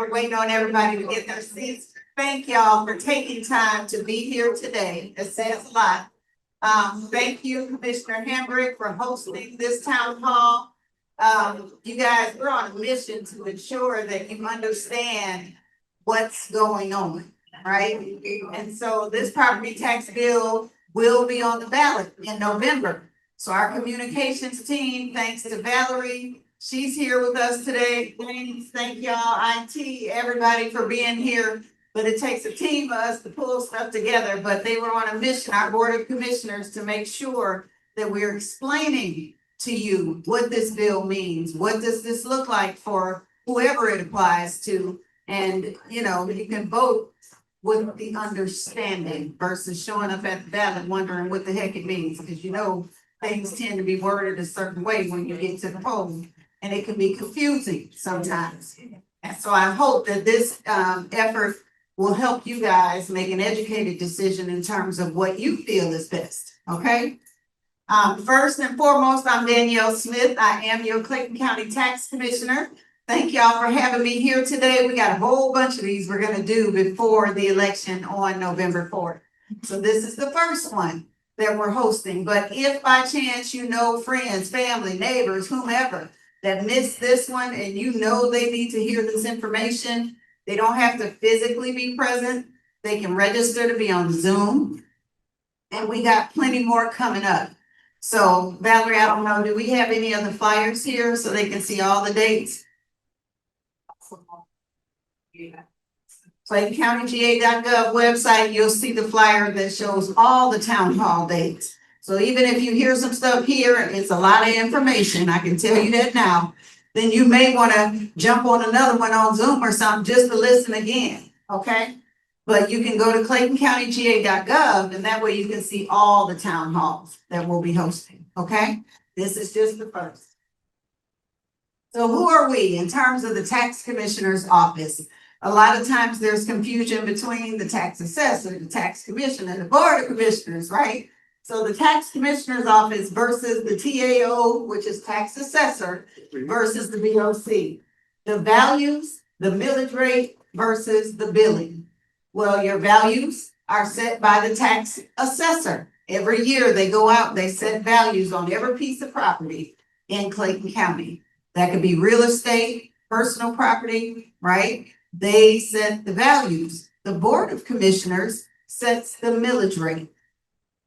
we're waiting on everybody to get their seats. Thank y'all for taking time to be here today. It says a lot. Thank you, Commissioner Hambrick, for hosting this town hall. You guys, we're on a mission to ensure that you understand what's going on, right? And so this property tax bill will be on the ballot in November. So our communications team, thanks to Valerie, she's here with us today. Thank y'all, IT, everybody for being here. But it takes a team of us to pull stuff together. But they were on a mission, our Board of Commissioners, to make sure that we're explaining to you what this bill means. What does this look like for whoever it applies to? And, you know, you can vote with the understanding versus showing up at the ballot wondering what the heck it means. Because, you know, things tend to be worded a certain way when you get to the poll. And it can be confusing sometimes. And so I hope that this effort will help you guys make an educated decision in terms of what you feel is best, okay? First and foremost, I'm Danielle Smith. I am your Clayton County Tax Commissioner. Thank y'all for having me here today. We got a whole bunch of these we're gonna do before the election on November 4th. So this is the first one that we're hosting. But if by chance you know friends, family, neighbors, whomever that missed this one and you know they need to hear this information, they don't have to physically be present. They can register to be on Zoom. And we got plenty more coming up. So Valerie, I don't know, do we have any other flyers here so they can see all the dates? ClaytonCountyGA.gov website, you'll see the flyer that shows all the town hall dates. So even if you hear some stuff here, it's a lot of information, I can tell you that now. Then you may want to jump on another one on Zoom or something just to listen again, okay? But you can go to ClaytonCountyGA.gov and that way you can see all the town halls that we'll be hosting, okay? This is just the first. So who are we in terms of the tax commissioner's office? A lot of times there's confusion between the tax assessor, the tax commissioner, and the board of commissioners, right? So the tax commissioner's office versus the TAO, which is tax assessor, versus the BOC. The values, the millage rate versus the billing. Well, your values are set by the tax assessor. Every year they go out, they set values on every piece of property in Clayton County. That could be real estate, personal property, right? They set the values. The Board of Commissioners sets the millage rate.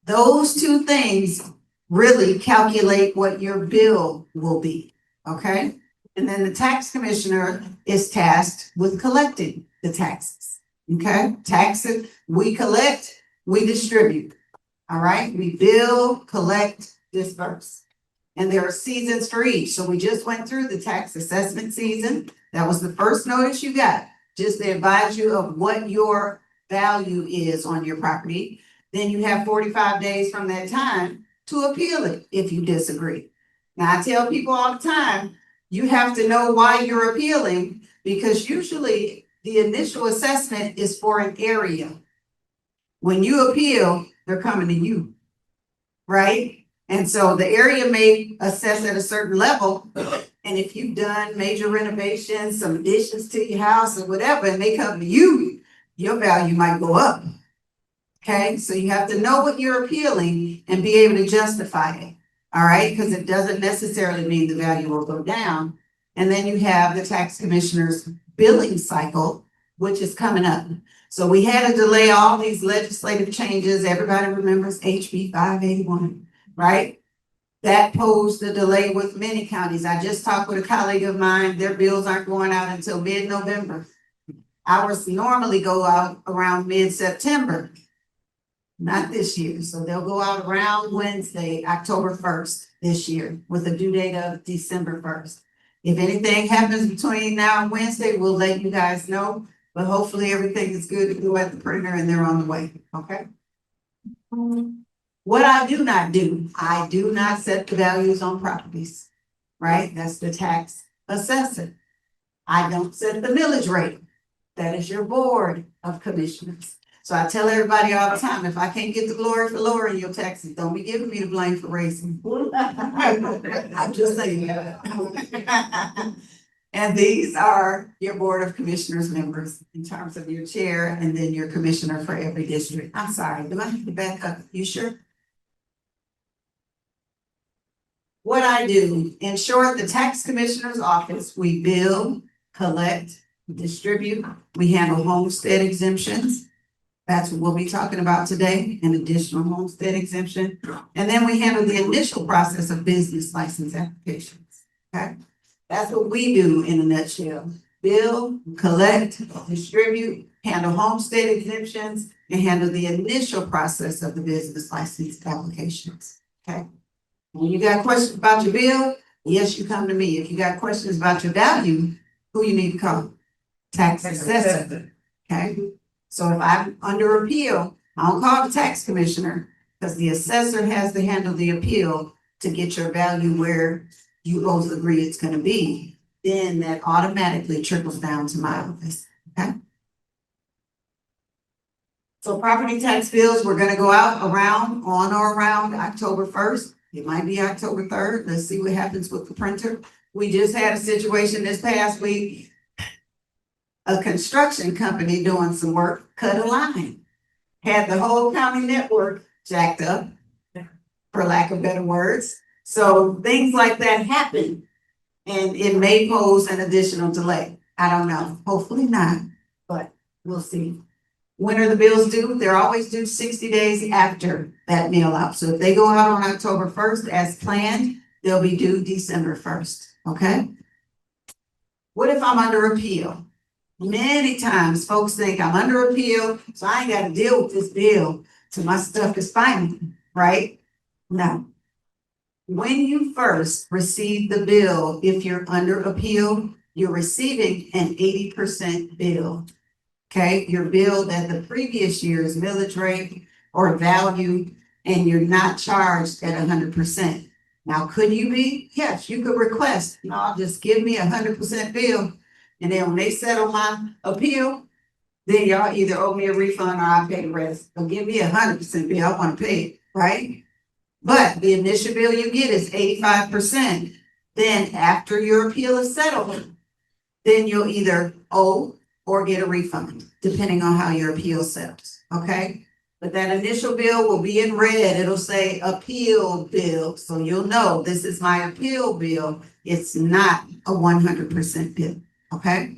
Those two things really calculate what your bill will be, okay? And then the tax commissioner is tasked with collecting the taxes, okay? Taxes, we collect, we distribute, all right? We bill, collect, disperse. And there are seasons for each. So we just went through the tax assessment season. That was the first notice you got, just to advise you of what your value is on your property. Then you have 45 days from that time to appeal it if you disagree. Now, I tell people all the time, you have to know why you're appealing because usually the initial assessment is for an area. When you appeal, they're coming to you, right? And so the area may assess at a certain level. And if you've done major renovations, some additions to your house or whatever, and they come to you, your value might go up. Okay, so you have to know what you're appealing and be able to justify it. All right, because it doesn't necessarily mean the value will go down. And then you have the tax commissioner's billing cycle, which is coming up. So we had to delay all these legislative changes. Everybody remembers HB 581, right? That posed a delay with many counties. I just talked with a colleague of mine. Their bills aren't going out until mid-November. Ours normally go out around mid-September. Not this year. So they'll go out around Wednesday, October 1st this year with a due date of December 1st. If anything happens between now and Wednesday, we'll let you guys know. But hopefully everything is good to go at the printer and they're on the way. Okay. What I do not do, I do not set the values on properties, right? That's the tax assessor. I don't set the millage rate. That is your board of commissioners. So I tell everybody all the time, if I can't get the glory for lowering your taxes, don't be giving me the blame for raising. I'm just saying that. And these are your Board of Commissioners members in terms of your chair and then your commissioner for every district. I'm sorry, do I have to back up? You sure? What I do, in short, the tax commissioner's office, we bill, collect, distribute, we handle homestead exemptions. That's what we'll be talking about today, an additional homestead exemption. And then we handle the initial process of business license applications, okay? That's what we do in a nutshell. Bill, collect, distribute, handle homestead exemptions, and handle the initial process of the business license applications, okay? When you got questions about your bill, yes, you come to me. If you got questions about your value, who you need to call? Tax assessor, okay? So if I'm under appeal, I don't call the tax commissioner because the assessor has to handle the appeal to get your value where you both agree it's gonna be. Then that automatically trickles down to my office, okay? So property tax bills, we're gonna go out on or around October 1st. It might be October 3rd. Let's see what happens with the printer. We just had a situation this past week. A construction company doing some work, cut a line. Had the whole county network jacked up, for lack of better words. So things like that happen. And it may pose an additional delay. I don't know. Hopefully not, but we'll see. When are the bills due? They're always due 60 days after that mail out. So if they go out on October 1st as planned, they'll be due December 1st, okay? What if I'm under appeal? Many times folks think I'm under appeal, so I ain't got to deal with this bill till my stuff is final, right? No. When you first receive the bill, if you're under appeal, you're receiving an 80% bill. Okay, your bill that the previous year's millage rate or value, and you're not charged at 100%. Now, could you be? Yes, you could request, no, just give me 100% bill. And then when they settle my appeal, then y'all either owe me a refund or I pay the rest. But give me 100% bill, I want to pay it, right? But the initial bill you get is 85%. Then after your appeal is settled, then you'll either owe or get a refund, depending on how your appeal settles, okay? But that initial bill will be in red. It'll say appeal bill. So you'll know this is my appeal bill. It's not a 100% bill, okay?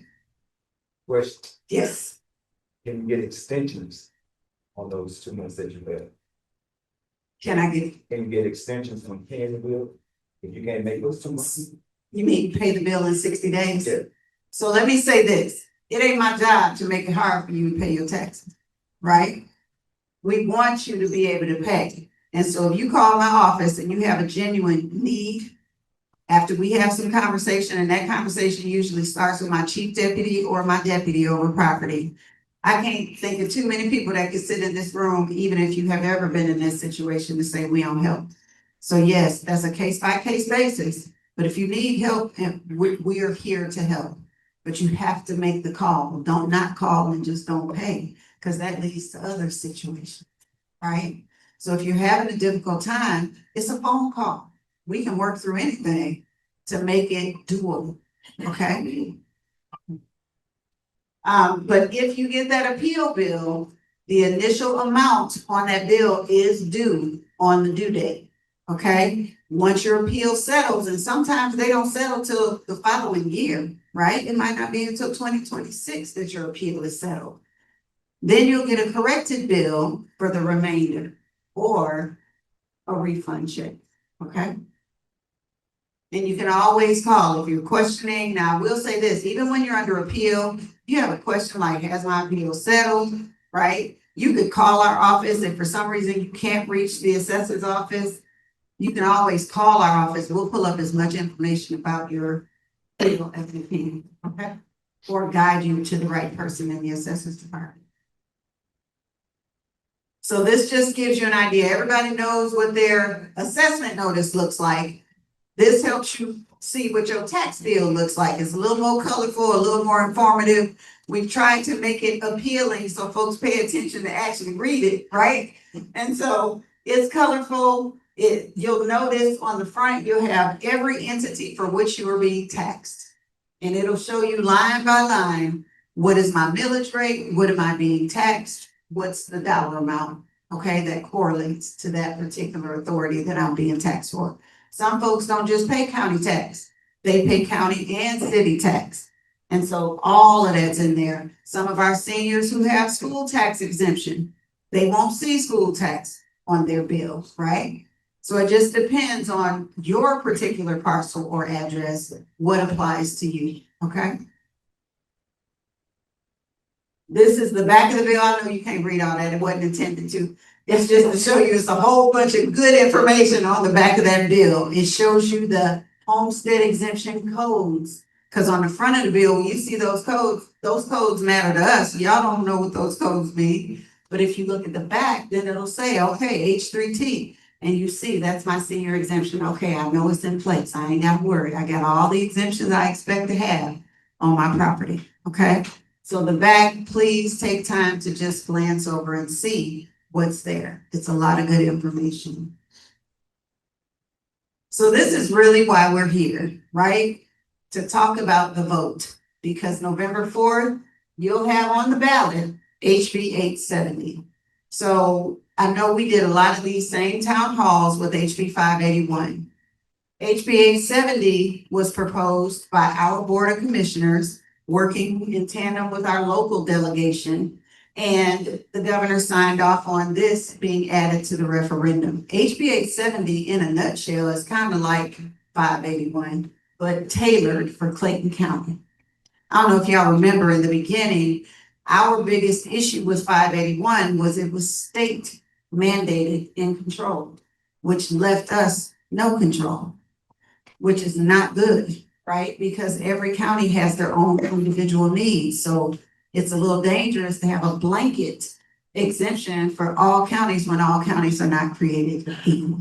Question, Yes. can you get extensions on those 2 months that you have? Can Can you get extensions on paying the bill? If you can't make those 2 months? you mean pay the bill in 60 days? Yeah. So let me say this. It ain't my job to make it hard for you to pay your taxes, right? We want you to be able to pay. And so if you call my office and you have a genuine need, after we have some conversation, and that conversation usually starts with my chief deputy or my deputy over property. I can't think of too many people that can sit in this room, even if you have ever been in this situation, to say we don't help. So yes, that's a case by case basis. But if you need help, we are here to help. But you have to make the call. Don't not call and just don't pay, because that leads to other situations, right? So if you're having a difficult time, it's a phone call. We can work through anything to make it doable, okay? But if you get that appeal bill, the initial amount on that bill is due on the due date, okay? Once your appeal settles, and sometimes they don't settle till the following year, right? It might not be until 2026 that your appeal is settled. Then you'll get a corrected bill for the remainder or a refund check, okay? And you can always call if you're questioning. Now, I will say this, even when you're under appeal, you have a question like, has my appeal settled, right? You could call our office if for some reason you can't reach the assessor's office. You can always call our office. We'll pull up as much information about your appeal as we can, okay? Or guide you to the right person in the assessor's department. So this just gives you an idea. Everybody knows what their assessment notice looks like. This helps you see what your tax bill looks like. It's a little more colorful, a little more informative. We've tried to make it appealing so folks pay attention to actually read it, right? And so it's colorful. You'll notice on the front, you'll have every entity for which you are being taxed. And it'll show you line by line, what is my millage rate? What am I being taxed? What's the dollar amount? Okay, that correlates to that particular authority that I'm being taxed for. Some folks don't just pay county tax, they pay county and city tax. And so all of that's in there. Some of our seniors who have school tax exemption, they won't see school tax on their bills, right? So it just depends on your particular parcel or address, what applies to you, okay? This is the back of the bill. I know you can't read all that. It wasn't intended to. It's just to show you it's a whole bunch of good information on the back of that bill. It shows you the homestead exemption codes. Because on the front of the bill, when you see those codes matter to us. Y'all don't know what those codes mean. But if you look at the back, then it'll say, okay, H3T. And you see, that's my senior exemption. Okay, I know it's in place. I ain't got to worry. I got all the exemptions I expect to have on my property, okay? So the back, please take time to just glance over and see what's there. It's a lot of good information. So this is really why we're here, right? To talk about the vote, because November 4th, you'll have on the ballot HB 870. So I know we did a lot of these same town halls with HB 581. HB 870 was proposed by our Board of Commissioners, working in tandem with our local delegation, and the governor signed off on this being added to the referendum. HB 870 in a nutshell is kind of like 581, but tailored for Clayton County. I don't know if y'all remember in the beginning, our biggest issue with 581 was it was state mandated and controlled, which left us no control, which is not good, right? Because every county has their own individual needs. So it's a little dangerous to have a blanket exemption for all counties when all counties are not created equal.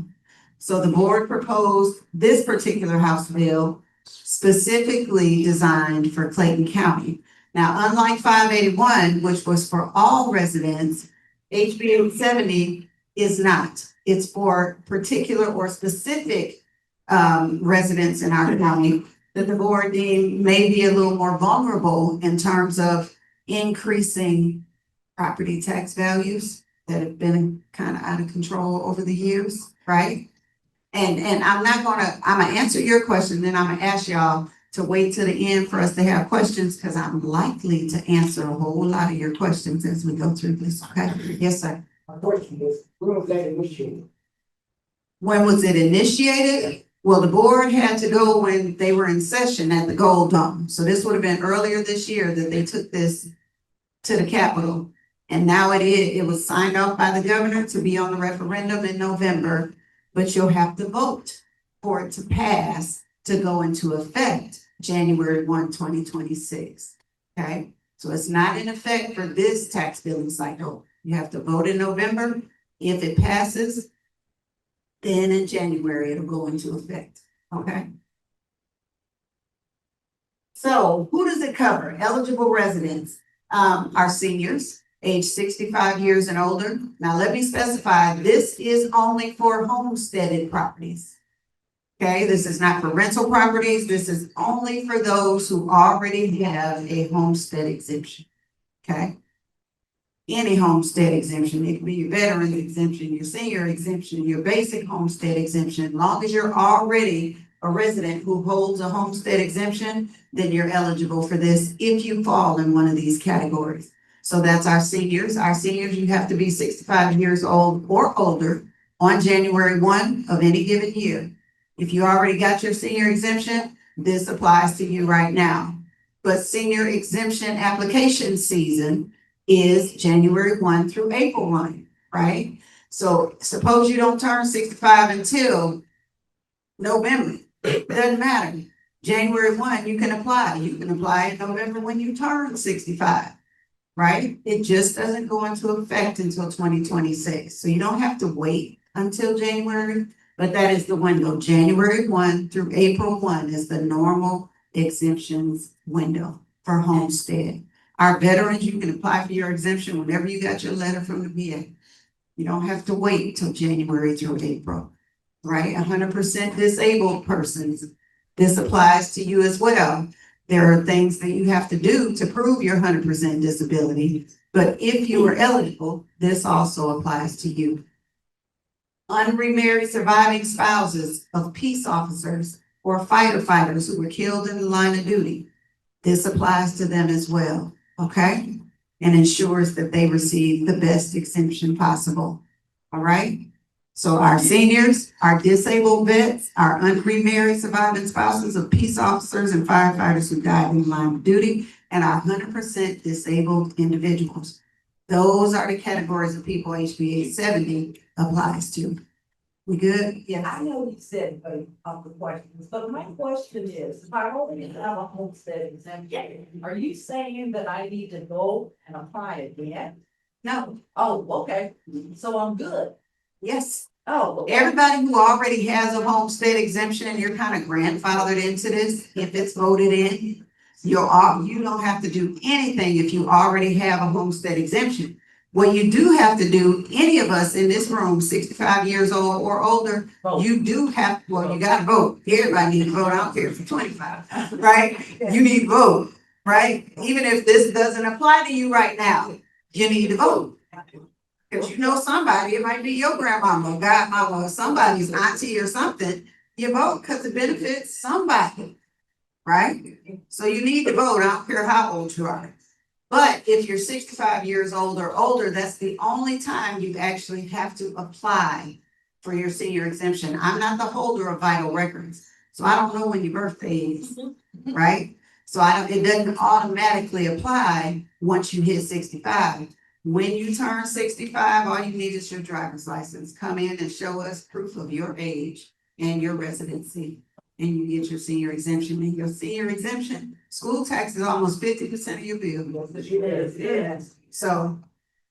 So the board proposed this particular House bill specifically designed for Clayton County. Now, unlike 581, which was for all residents, HB 870 is not. It's for particular or specific residents in our county that the board deemed may be a little more vulnerable in terms of increasing property tax values that have been kind of out of control over the years, right? And I'm gonna answer your question, then I'm gonna ask y'all to wait till the end for us to have questions, because I'm likely to answer a whole lot of your questions as we go through this, okay? Yes, sir. My question is, when was that initiated? When was it initiated? Well, the board had to go when they were in session at the Gold Dome. So this would have been earlier this year that they took this to the Capitol. And now it was signed off by the governor to be on the referendum in November, but you'll have to vote for it to pass to go into effect January 1, 2026. Okay, so it's not in effect for this tax billing cycle. You have to vote in November. If it passes, then in January it'll go into effect. Okay. So who does it cover? Eligible residents are seniors age 65 years and older. Now let me specify, this is only for homesteaded properties. Okay, this is not for rental properties. This is only for those who already have a homestead exemption. Okay. Any homestead exemption, it could be your veteran exemption, your senior exemption, your basic homestead exemption. As long as you're already a resident who holds a homestead exemption, then you're eligible for this if you fall in one of these categories. So that's our seniors. Our seniors, you have to be 65 years old or older on January 1 of any given year. If you already got your senior exemption, this applies to you right now. But senior exemption application season is January 1 through April 1, right? So suppose you don't turn 65 until November. It doesn't matter. January 1, you can apply. You can apply in November when you turn 65, right? It just doesn't go into effect until 2026. So you don't have to wait until January, but that is the window. January 1 through April 1 is the normal exemptions window for homestead. Our veterans, you can apply for your exemption whenever you got your letter from the VA. You don't have to wait till January through April, right? 100% disabled persons, this applies to you as well. There are things that you have to do to prove your 100% disability, but if you are eligible, this also applies to you. Unremarried surviving spouses of peace officers or firefighters who were killed in the line of duty. This applies to them as well, okay? And ensures that they receive the best exemption possible, all right? So our seniors, our disabled vets, our unremarried surviving spouses of peace officers and firefighters who died in the line of duty, and our 100% disabled individuals. Those are the categories of people HB 870 applies to. We good? Yeah, I know you said of the questions, but my question is, if I already have a homestead exemption, are you saying that I need to go and apply again? No, Oh, okay, so I'm good. yes. Oh, okay. Everybody who already has a homestead exemption, you're kind of grandfathered into this, if it's voted in. You don't have to do anything if you already have a homestead exemption. What you do have to do, any of us in this room, 65 years old or older, Vote. you do have, well, you gotta vote. Everybody needs to vote. I don't care for 25, right? You need to vote, right? Even if this doesn't apply to you right now, you need to vote. Cause you know somebody, it might be your grandmama, godmama, or somebody's auntie or something. You vote because it benefits somebody, right? So you need to vote. I don't care how old you are. But if you're 65 years old or older, that's the only time you actually have to apply for your senior exemption. I'm not the holder of vital records, so I don't know when your birthday is, right? So it doesn't automatically apply once you hit 65. When you turn 65, all you need is your driver's license. Come in and show us proof of your age and your residency, and you get your senior exemption. And your senior exemption, school tax is almost 50% of your bill. Yes. So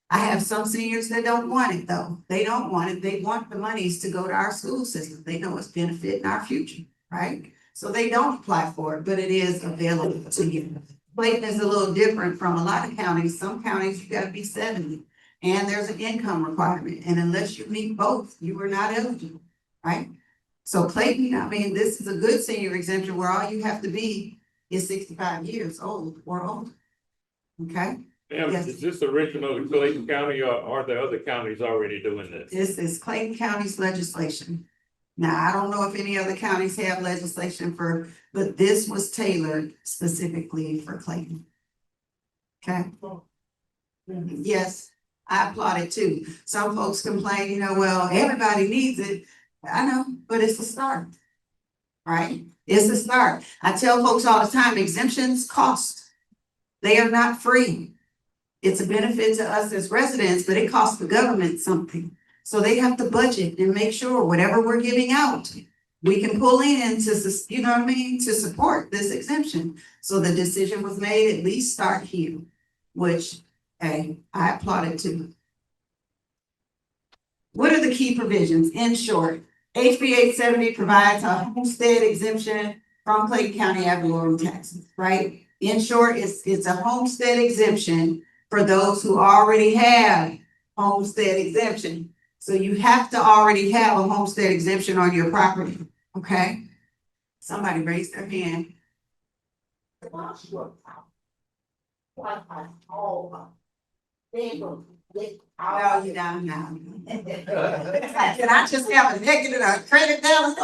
I have some seniors that don't want it though. They don't want it. They want the monies to go to our school system. They know it's benefiting our future, right? So they don't apply for it, but it is available to you. Clayton is a little different from a lot of counties. Some counties, you gotta be 70. And there's an income requirement. And unless you meet both, you are not eligible, right? So Clayton, I mean, this is a good senior exemption where all you have to be is 65 years old or older. Okay? Ma'am, Yes. is this original to Clayton County or are the other counties already doing this? This is Clayton County's legislation. Now, I don't know if any other counties have legislation but this was tailored specifically for Clayton. Okay? Yes, I applaud it too. Some folks complain, well, everybody needs it. I know, but it's a start. Right? It's a start. I tell folks all the time, exemptions cost. They are not free. It's a benefit to us as residents, but it costs the government something. So they have to budget and make sure whatever we're giving out, we can pull in to, to support this exemption. So the decision was made, at least start here, which, hey, I applaud it too. What are the key provisions? In short, HB 870 provides a homestead exemption from Clayton County ad valorem taxes, right? In short, it's a homestead exemption for those who already have homestead exemption. So you have to already have a homestead exemption on your property, okay? Somebody raised their hand. Oh, you down now. Can I just have a negative or credit down?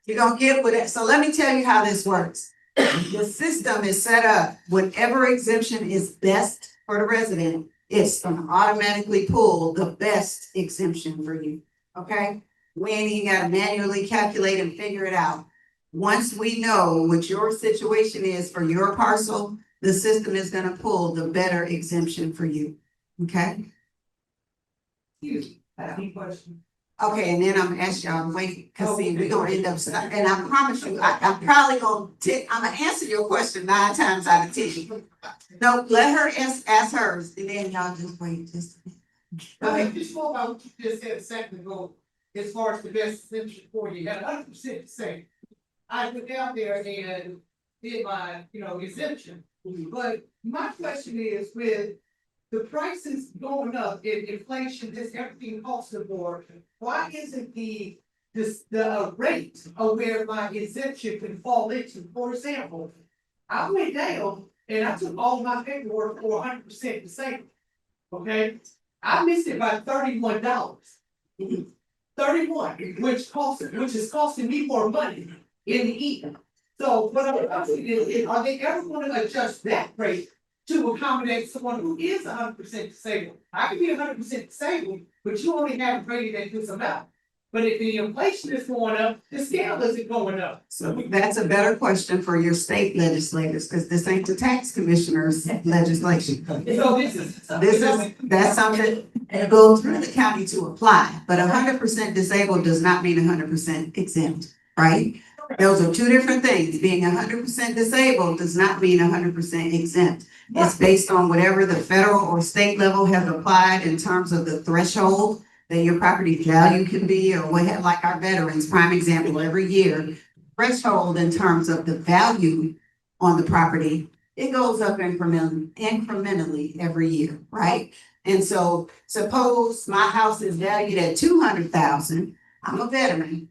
You're gonna get with it. So let me tell you how this works. The system is set up, whatever exemption is best for the resident, it's gonna automatically pull the best exemption for you, okay? We ain't even gotta manually calculate and figure it out. Once we know what your situation is for your parcel, the system is gonna pull the better exemption for you, okay? Any question? Okay, and then I'm gonna ask y'all, wait, cause see, we're gonna end up stuck, and I promise you, I'm probably I'm gonna answer your question 9 times out of 10. No, let her ask hers, and then y'all just wait, just. Go ahead. Just more about what you just said a second ago, as far as the best exemption for you, got 100% to say. I went down there and did my, exemption, but my question is with the prices going up, inflation, just everything across the board, why isn't the the rate of where my exemption can fall into. For example, I went down and I took all my paperwork for 100% disabled. Okay, I missed it by $31. 31, which is costing me more money in the end. So what I'm asking is, are they ever gonna adjust that rate to accommodate someone who is 100% disabled? I can be 100% disabled, but you only have rated at this amount. But if the inflation is going up, the scale isn't going up. So that's a better question for your state legislators, because this ain't the tax commissioner's legislation. So this is. That's something that goes through the county to apply, but 100% disabled does not mean 100% exempt, right? Those are two different things. Being 100% disabled does not mean 100% exempt. It's based on whatever the federal or state level have applied in terms of the threshold that your property value can be, or what have, like our veterans, prime example, every year, threshold in terms of the value on the property, it goes up incrementally every year, right? And so suppose my house is valued at 200,000, I'm a veteran.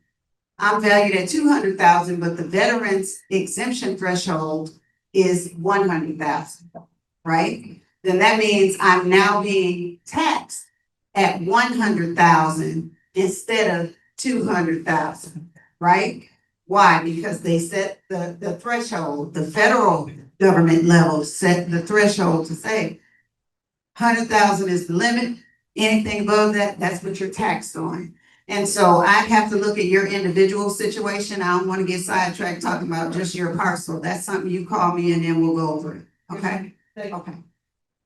I'm valued at 200,000, but the veteran's exemption threshold is 100,000, right? Then that means I'm now being taxed at 100,000 instead of 200,000, right? Why? Because they set the threshold, the federal government level set the threshold to say 100,000 is the limit. Anything above that, that's what you're taxed on. And so I have to look at your individual situation. I don't want to get sidetracked talking about just your parcel. That's something you call me and then we'll go over it. Okay? Okay.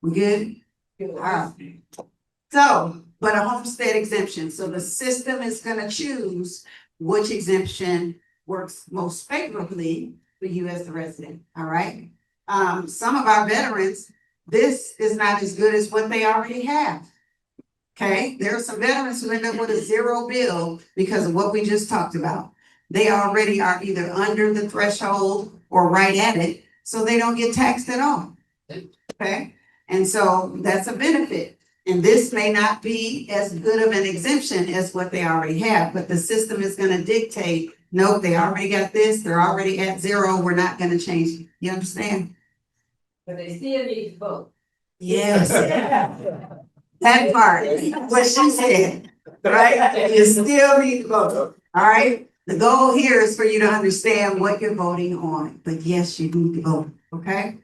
We good? All right. So, but a homestead exemption. So the system is gonna choose which exemption works most favorably for you as the resident. All right? Some of our veterans, this is not as good as what they already have. Okay, there are some veterans who end up with a zero bill because of what we just talked about. They already are either under the threshold or right at it, so they don't get taxed at all. Okay, and so that's a benefit. And this may not be as good of an exemption as what they already have, but the system is gonna dictate, no, they already got this, they're already at zero, we're not gonna change it. You understand? But they still need to vote. Yes. That part, what she said, right? You still need to vote, all right? The goal here is for you to understand what you're voting on, but yes, you need to vote, okay?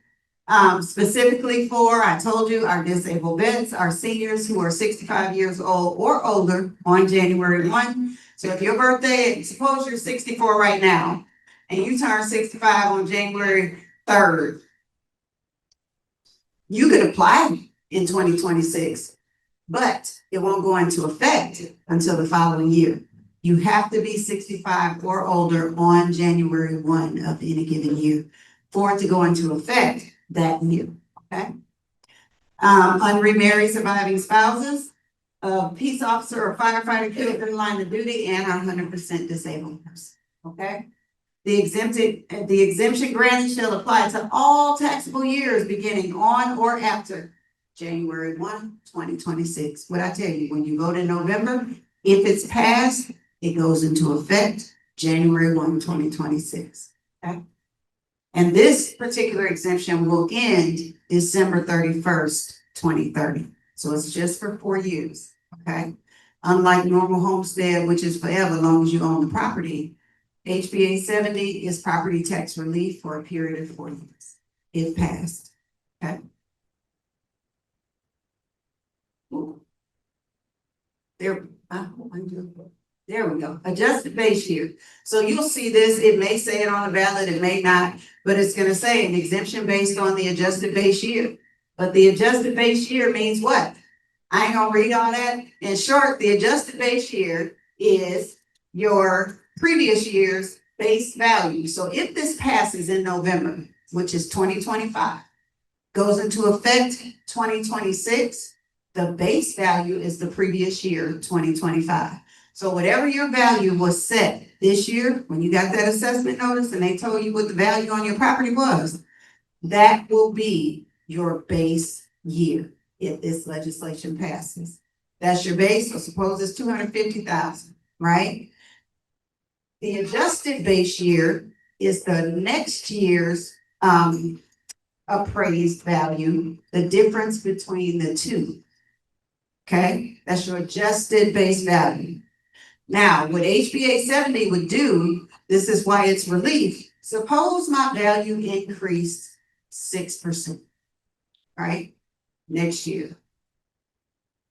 Specifically for, I told you, our disabled vets, our seniors who are 65 years old or older on January 1. So if your birthday, suppose you're 64 right now, and you turn 65 on January 3rd, you could apply in 2026. But it won't go into effect until the following year. You have to be 65 or older on January 1 of any given year for it to go into effect that year, okay? Unremarried surviving spouses, a peace officer or firefighter killed in the line of duty, and are 100% disabled person, okay? The exemption granted shall apply to all taxable years beginning on or after January 1, 2026. What I tell you, when you vote in November, if it's passed, it goes into effect January 1, 2026. Okay? And this particular exemption will end December 31st, 2030. So it's just for 4 years. Okay. Unlike normal homestead, which is forever, as long as you own the property, HBA 70 is property tax relief for a period of 4 years, if passed. Okay. There, there we go. Adjusted base year. So you'll see this, it may say it on the ballot, it may not, but it's gonna say an exemption based on the adjusted base year. But the adjusted base year means what? I ain't gonna read all that. In short, the adjusted base year is your previous year's base value. So if this passes in November, which is 2025, goes into effect 2026, the base value is the previous year, 2025. So whatever your value was set this year, when you got that assessment notice and they told you what the value on your property was, that will be your base year if this legislation passes. That's your base. So suppose it's 250,000, right? The adjusted base year is the next year's appraised value, the difference between the two. Okay, that's your adjusted base value. Now, what HBA 70 would do, this is why it's relief. Suppose my value increased 6%, right? Next year.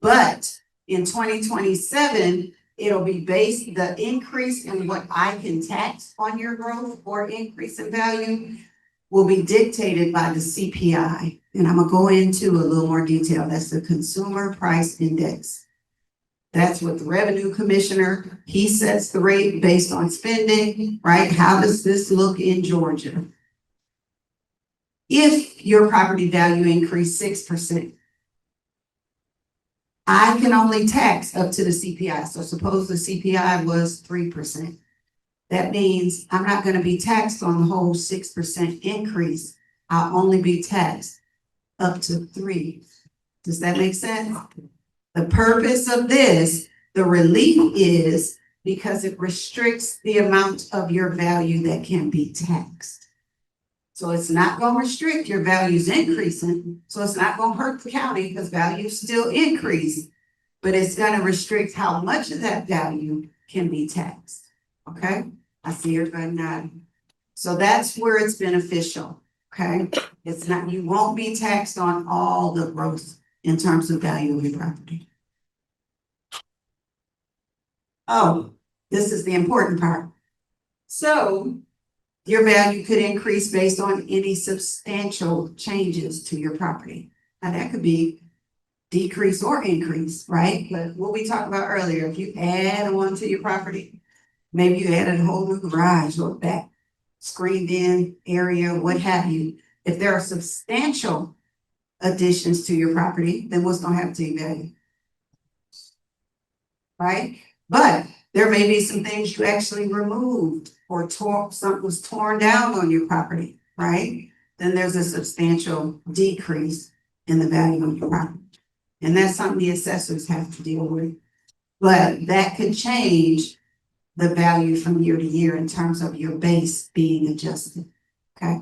But in 2027, it'll be based, the increase in what I can tax on your growth or increase in value will be dictated by the CPI. And I'm gonna go into a little more detail. That's the Consumer Price Index. That's what the Revenue Commissioner, he sets the rate based on spending, right? How does this look in Georgia? If your property value increased 6%, I can only tax up to the CPI. So suppose the CPI was 3%. That means I'm not gonna be taxed on the whole 6% increase. I'll only be taxed up to 3. Does that make sense? The purpose of this, the relief is because it restricts the amount of your value that can be taxed. So it's not gonna restrict your values increasing, so it's not gonna hurt the county because values still increase, but it's gonna restrict how much of that value can be taxed, okay? I see everybody nodding. So that's where it's beneficial, okay? It's not, you won't be taxed on all the growth in terms of value of your property. Oh, this is the important part. So your value could increase based on any substantial changes to your property. Now that could be decrease or increase, right? But what we talked about earlier, if you add on to your property, maybe you added a whole new garage or back screened in area, what have you. If there are substantial additions to your property, then what's gonna happen to your value? Right? But there may be some things you actually removed or something was torn down on your property, right? Then there's a substantial decrease in the value of your property. And that's something the assessors have to deal with. But that could change the value from year to year in terms of your base being adjusted, okay?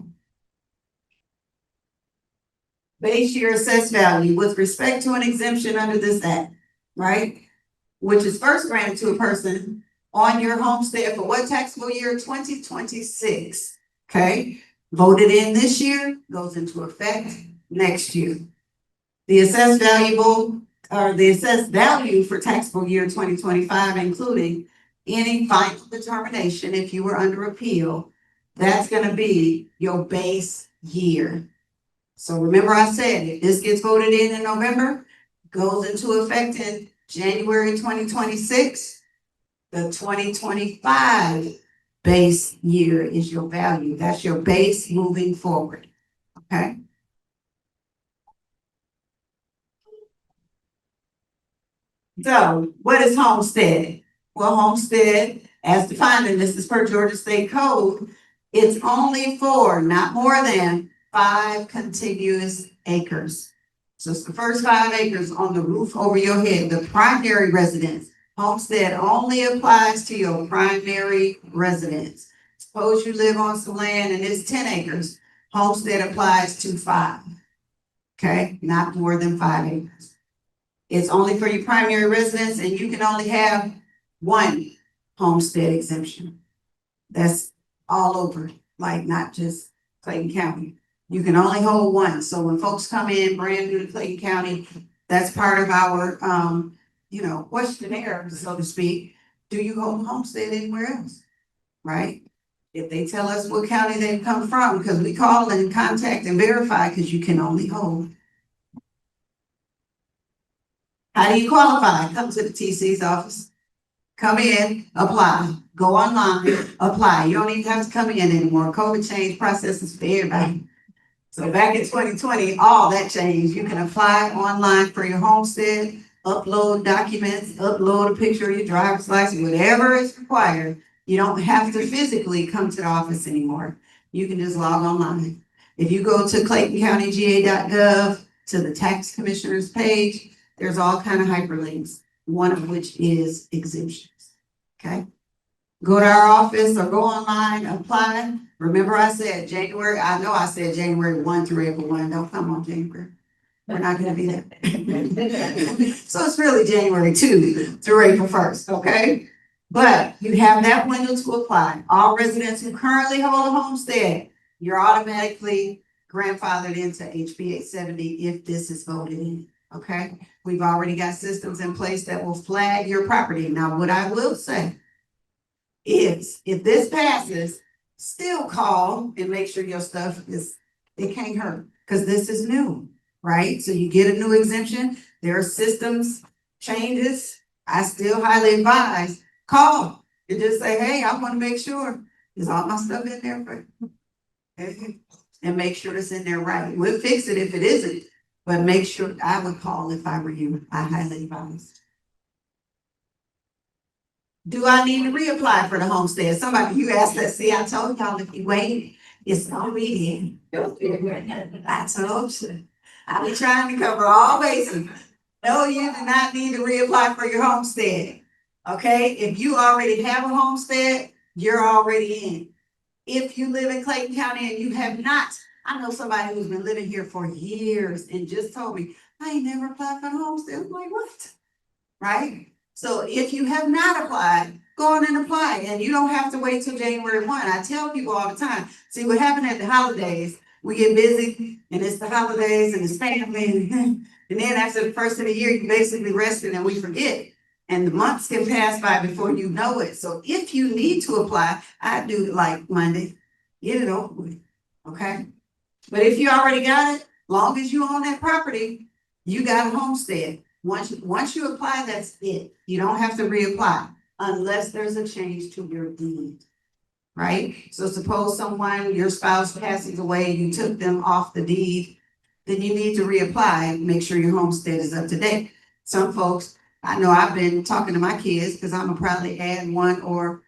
Base year assessed value with respect to an exemption under this act, right? Which is first granted to a person on your homestead for what taxable year? 2026, okay? Voted in this year, goes into effect next year. The assessed value for taxable year 2025, including any final determination, if you were under appeal, that's gonna be your base year. So remember I said, if this gets voted in November, goes into effect in January 2026, the 2025 base year is your value. That's your base moving forward, okay? So what is homestead? Well, homestead, as defined in this is per Georgia State Code, it's only for not more than 5 contiguous acres. So it's the first 5 acres on the roof over your head, the primary residence. Homestead only applies to your primary residence. Suppose you live on some land and it's 10 acres. Homestead applies to 5. Okay, not more than 5 acres. It's only for your primary residence and you can only have 1 homestead exemption. That's all over, like not just Clayton County. You can only hold 1. So when folks come in brand new to Clayton County, that's part of our, questionnaire, so to speak. Do you hold a homestead anywhere else? Right? If they tell us what county they come from, because we call and contact and verify, because you can only hold. How do you qualify? Come to the TC's office. Come in, apply, go online, apply. You don't even have to come in anymore. COVID change processes for everybody. So back in 2020, all that changed. You can apply online for your homestead, upload documents, upload a picture of your driver's license, whatever is required. You don't have to physically come to the office anymore. You can just log online. If you go to ClaytonCountyGA.gov to the tax commissioner's page, there's all kind of hyperlinks, one of which is exemptions, okay? Go to our office or go online, apply. Remember I said January, I know I said January 1 through April 1, don't come on January. We're not gonna be there. So it's really January 2 through April 1st, okay? But you have that window to apply. All residents who currently hold a homestead, you're automatically grandfathered into HB 870 if this is voted in, okay? We've already got systems in place that will flag your property. Now, what I will say is, if this passes, still call and make sure your stuff is, it can't hurt, because this is new, right? So you get a new exemption, there are systems changes. I still highly advise, call and just say, hey, I want to make sure, is all my stuff in there for you? And make sure it's in there right. We'll fix it if it isn't, but make sure, I would call if I were you. I highly advise. Do I need to reapply for the homestead? Somebody, you asked that, see, I told y'all if you wait, it's already in. I told you. I be trying to cover all bases. No, you do not need to reapply for your homestead. Okay, if you already have a homestead, you're already in. If you live in Clayton County and you have not, I know somebody who's been living here for years and just told me, I ain't never applied for the homestead. I'm like, what? Right? So if you have not applied, go on and apply, and you don't have to wait till January 1. I tell people all the time, see what happened at the holidays, we get busy and it's the holidays and it's family. And then after the first of the year, you basically rested and we forget. And the months can pass by before you know it. So if you need to apply, I do it like Monday, get it over with, okay? But if you already got it, long as you own that property, you got a homestead. Once you apply, that's it. You don't have to reapply unless there's a change to your deed, right? So suppose someone, your spouse passes away, you took them off the deed, then you need to reapply and make sure your homestead is up to date. Some folks, I know I've been talking to my kids because I'm gonna probably add one or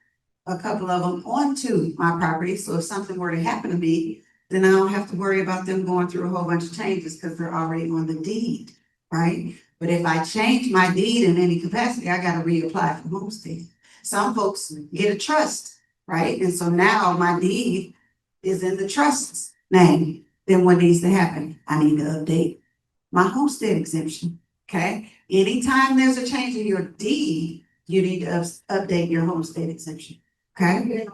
a couple of them onto my property. So if something were to happen to me, then I don't have to worry about them going through a whole bunch of changes because they're already on the deed, right? But if I change my deed in any capacity, I gotta reapply for homestead. Some folks get a trust, right? And so now my deed is in the trust's name. Then what needs to happen? I need to update my homestead exemption, okay? Anytime there's a change in your deed, you need to update your homestead exemption, okay?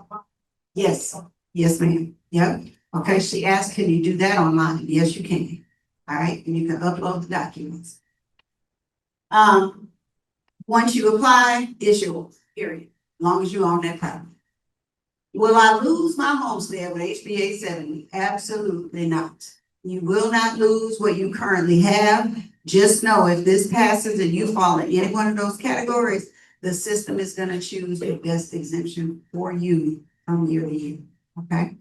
Yes, yes, ma'am, yep. Okay, she asked, can you do that online? Yes, you can. All right, and you can upload the documents. Once you apply, it's yours, period, as long as you own that property. Will I lose my homestead with HB 870? Absolutely not. You will not lose what you currently have. Just know if this passes and you fall in any one of those categories, the system is gonna choose the best exemption for you from year to year, okay?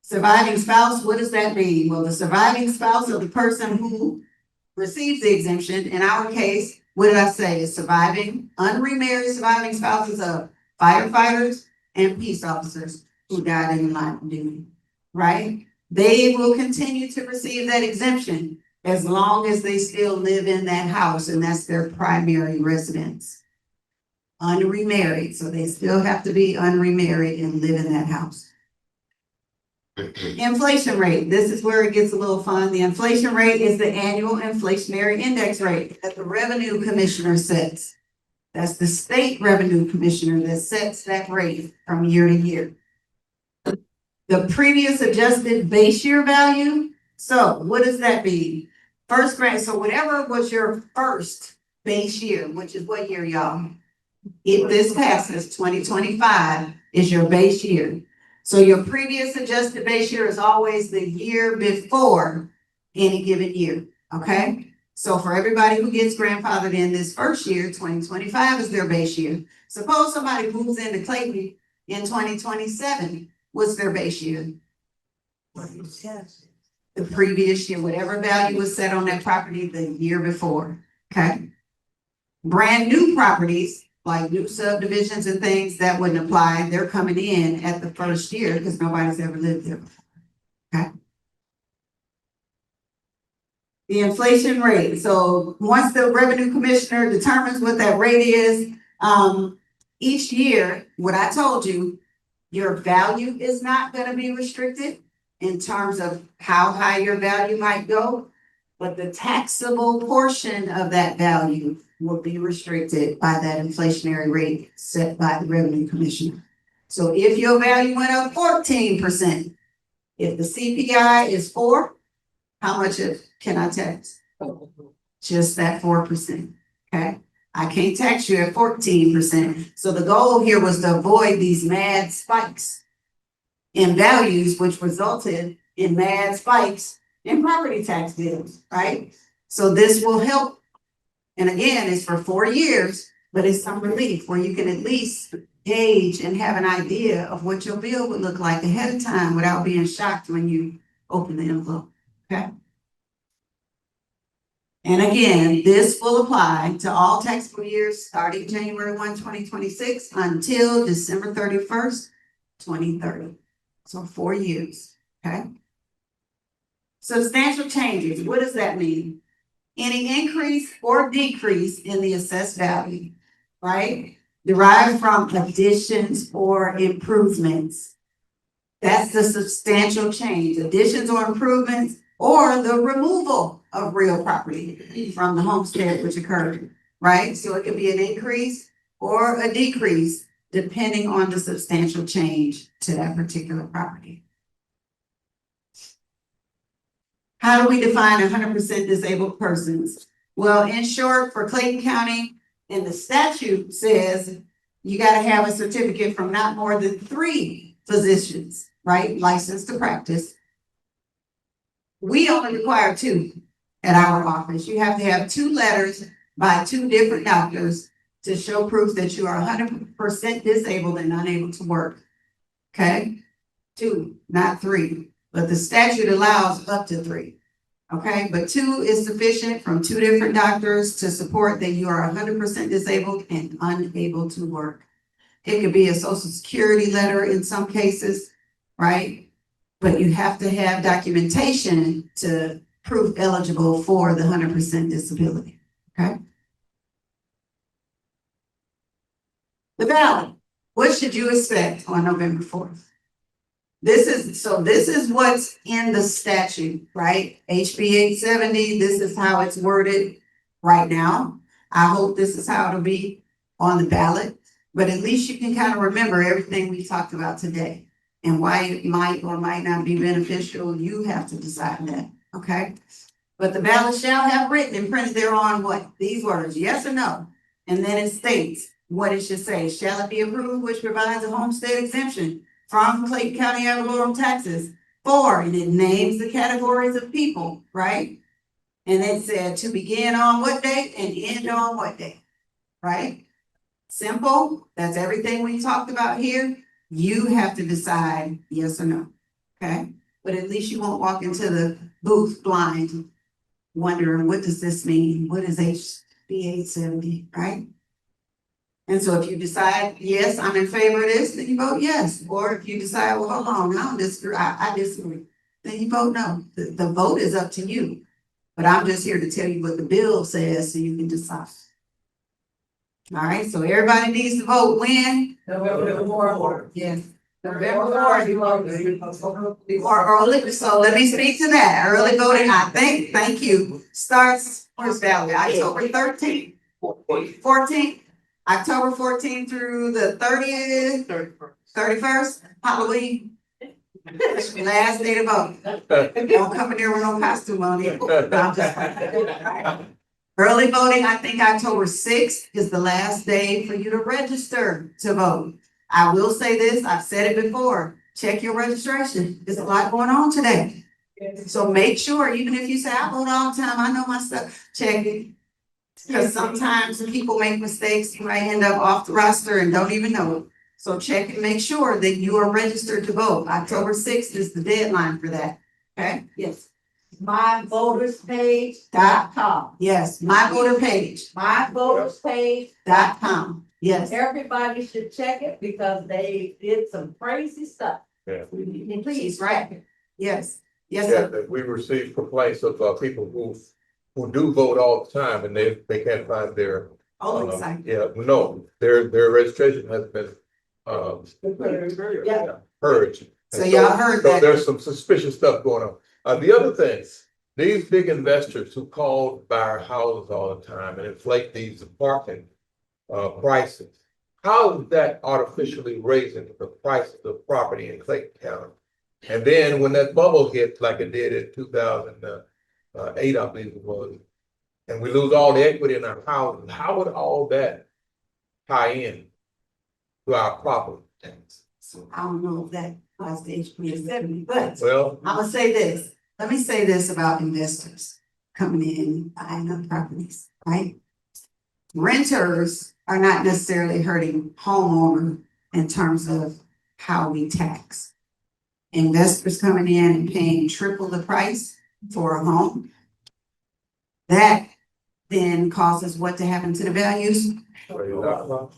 Surviving spouse, what does that mean? Well, the surviving spouse of the person who receives the exemption, in our case, what did I say? Is surviving, unremarried surviving spouses of firefighters and peace officers who died in the line of duty, right? They will continue to receive that exemption as long as they still live in that house and that's their primary residence. Unremarried, so they still have to be unremarried and live in that house. Inflation rate, this is where it gets a little fun. The inflation rate is the annual inflationary index rate that the revenue commissioner sets. That's the state revenue commissioner that sets that rate from year to year. The previous adjusted base year value, so what does that mean? First grade, so whatever was your first base year, which is what year, y'all? If this passes, 2025 is your base year. So your previous adjusted base year is always the year before any given year, okay? So for everybody who gets grandfathered in this first year, 2025 is their base year. Suppose somebody moves into Clayton in 2027, what's their base year? The previous year, whatever value was set on that property the year before, okay? Brand new properties, like new subdivisions and things, that wouldn't apply. They're coming in at the first year because nobody's ever lived there before, okay? The inflation rate. So once the revenue commissioner determines what that rate is, each year, what I told you, your value is not gonna be restricted in terms of how high your value might go, but the taxable portion of that value will be restricted by that inflationary rate set by the revenue commissioner. So if your value went up 14%, if the CPI is 4, how much can I tax? Just that 4%, okay? I can't tax you at 14%. So the goal here was to avoid these mad spikes in values, which resulted in mad spikes in property tax bills, right? So this will help. And again, it's for 4 years, but it's some relief where you can at least gauge and have an idea of what your bill would look like ahead of time without being shocked when you open the envelope, okay? And again, this will apply to all taxable years starting January 1, 2026 until December 31st, 2030. So 4 years, okay? Substantial changes, what does that mean? Any increase or decrease in the assessed value, right? Derived from additions or improvements. That's the substantial change, additions or improvements, or the removal of real property from the homestead which occurred, right? So it could be an increase or a decrease depending on the substantial change to that particular property. How do we define 100% disabled persons? Well, in short, for Clayton County, and the statute says you gotta have a certificate from not more than 3 physicians, right? Licensed to practice. We only require 2 at our office. You have to have 2 letters by 2 different doctors to show proof that you are 100% disabled and unable to work. Okay? 2, not 3, but the statute allows up to 3. Okay, but 2 is sufficient from 2 different doctors to support that you are 100% disabled and unable to work. It could be a social security letter in some cases, right? But you have to have documentation to prove eligible for the 100% disability, okay? The ballot, what should you expect on November 4th? This is what's in the statute, right? HB 870, this is how it's worded right now. I hope this is how it'll be on the ballot, but at least you can kind of remember everything we talked about today and why it might or might not be beneficial. You have to decide that, okay? But the ballot shall have written and printed thereon what? These words, yes or no? And then it states what it should say. Shall it be approved, which provides a homestead exemption from Clayton County ad valorem taxes for, and it names the categories of people, right? And it said to begin on what date and end on what date, right? Simple, that's everything we talked about here. You have to decide yes or no, okay? But at least you won't walk into the booth blind, wondering what does this mean? What is HB 870, right? And so if you decide, yes, I'm in favor of this, then you vote yes. Or if you decide, well, hold on, I don't disagree, I disagree, then you vote no. The vote is up to you. But I'm just here to tell you what the bill says so you can decide. All right, so everybody needs to vote when? November 4th. Yes. November 4th. Or early, so let me speak to that. Early voting, I think, thank you, starts, where's Valley, October 13th. 14th. October 14th through the 30th, 31st, Halloween. Last day to vote. Don't come in there with no costume on it. No, I'm just early voting, I think October 6th is the last day for you to register to vote. I will say this, I've said it before, check your registration. There's a lot going on today. So make sure, even if you say, I vote all the time, I know my stuff, check it. Because sometimes people make mistakes, you might end up off the roster and don't even know it. So check and make sure that you are registered to vote. October 6th is the deadline for that. Okay? Yes. myvoterspage.com. Yes, my voter page. myvoterspage.com. Yes. Everybody should check it because they did some crazy stuff. Please, right? Yes. Yes, Yeah, sir. we receive complaints of people who do vote all the time and they can't find their Only site. Yeah, no, their registration has been, Yeah. purged. So And y'all heard so that. there's some suspicious stuff going on. The other thing, these big investors who call buy our houses all the time and inflate these apartment prices, how is that artificially raising the price of the property in Clayton County? And then when that bubble hit, like it did in 2008, I believe it was, and we lose all the equity in our houses, how would all that tie in to our property tax? So I don't know if that applies to HB 70, but Well, I'm gonna say this. Let me say this about investors coming in, buying up properties, right? Renters are not necessarily hurting homeowner in terms of how we tax. Investors coming in and paying triple the price for a home. That then causes what to happen to the values?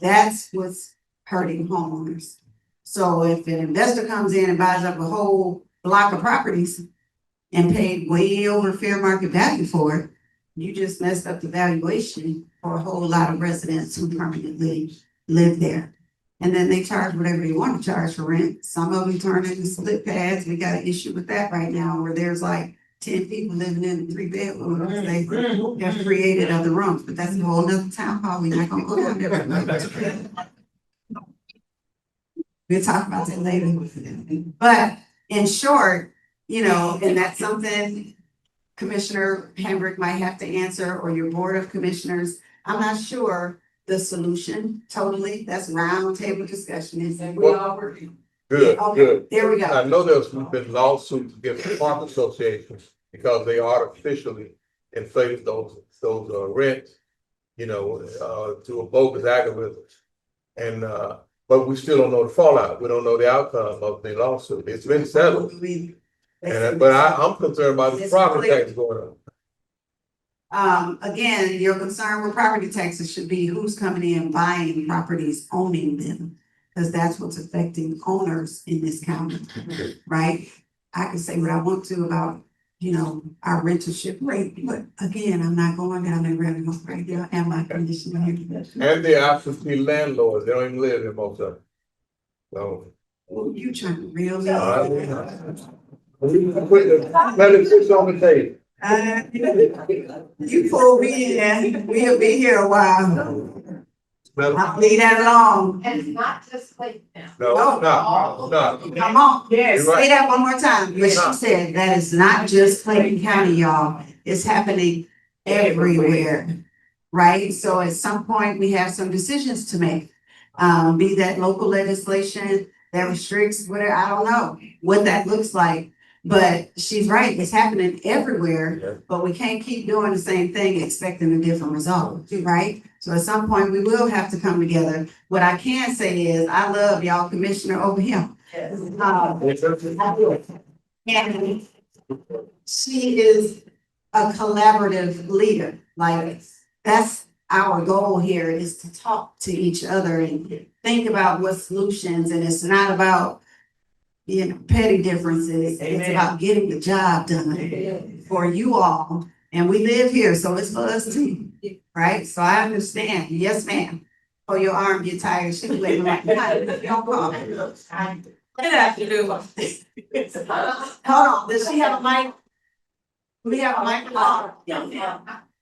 That's what's hurting homeowners. So if an investor comes in and buys up a whole block of properties and paid way over fair market value for it, you just messed up the valuation for a whole lot of residents who permanently live there. And then they charge whatever they want to charge for rent. Some of them turn into split pads. We got an issue with that right now where there's like 10 people living in 3 bedrooms. They have created other rooms, but that's a whole nother town hall. We're not gonna go down there. We'll talk about that later. But in short, and that's something Commissioner Hambrick might have to answer, or your board of commissioners. I'm not sure the solution totally. That's round table discussion. Is that we all working? good, Okay, good. there we go. I know there's been lawsuits against apartment associations because they artificially inflated those rents, to a bogus algorithm. And, but we still don't know the fallout. We don't know the outcome of the lawsuit. It's been settled. But I'm concerned about the property tax going up. Again, your concern with property taxes should be who's coming in buying properties, owning them. Because that's what's affecting owners in this county, right? I can say what I want to about, our rentership rate, but again, I'm not going down that rabbit hole right now, and my condition here. And the absentee landlords, they don't even live in most of them. So. You trying to reel me Let it sit on the table. You pull me in, we'll be here a while. I'll leave that alone. And it's not just Clayton now. No, no. Come on, You're right. say that one more time. What she said, that is not just Clayton County, y'all. It's happening everywhere, right? So at some point, we have some decisions to make. Be that local legislation that restricts whatever, I don't know what that looks like. But she's right, it's happening everywhere, but we can't keep doing the same thing expecting a different result, right? So at some point, we will have to come together. What I can say is, I love y'all commissioner over here. And she is a collaborative leader, like, that's our goal here, is to talk to each other and think about what solutions, and it's not about petty differences. It's about getting the job done for you all. And we live here, so it's for us too, right? So I understand. Yes, ma'am. Oh, your arm get tired. She was like, don't call me. Good afternoon. Hold on. Does she have a mic? Do we have a microphone?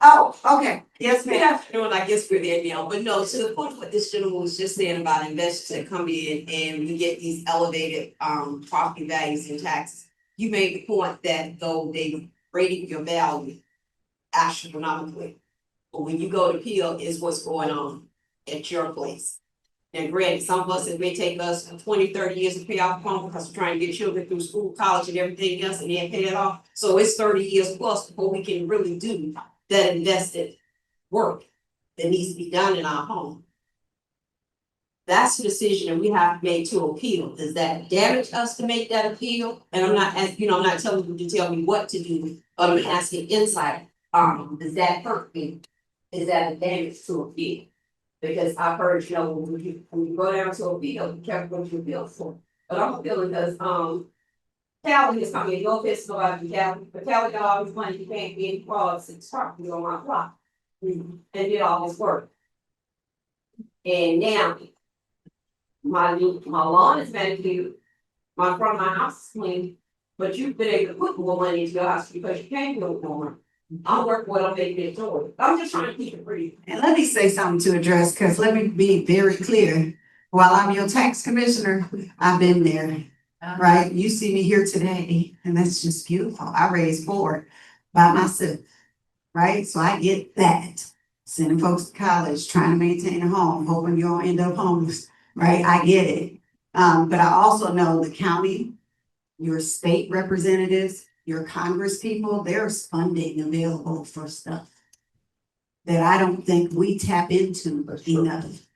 Oh, okay. Yes, Good ma'am. afternoon, I guess we're there now, but no, to the point of what this gentleman was just saying about investors that come in and we get these elevated property values and taxes. You made the point that though they rated your value astronomically, but when you go to appeal is what's going on at your place. And granted, some of us, it may take us 20, 30 years to pay off home because we're trying to get children through school, college and everything else, and then pay it off. So it's 30 years plus before we can really do that invested work that needs to be done in our home. That's the decision that we have made to appeal. Does that damage us to make that appeal? And I'm not asking, I'm not telling you to tell me what to do, but I'm asking insight. Does that hurt me? Is that a damage to appeal? Because I've heard, when you go down to appeal, you can't go to appeal for. But I'm appealing because Cali is coming, no offense, nobody, Cali, but Cali got all this money, you can't be any frauds and property on my block. And did all this work. And now, my lawn is manicured, my front of my house is clean, but you've been able to put more money into your house because you can't build more. I'll work what I'm making it toward. I'm just trying to keep it pretty. And let me say something to address, because let me be very clear. While I'm your tax commissioner, I've been there, right? You see me here today, and that's just beautiful. I raised 4 by myself, right? So I get that. Sending folks to college, trying to maintain a home, hoping you don't end up homeless, right? I get it. But I also know the county, your state representatives, your Congress people, there's funding available for stuff that I don't think we tap into enough.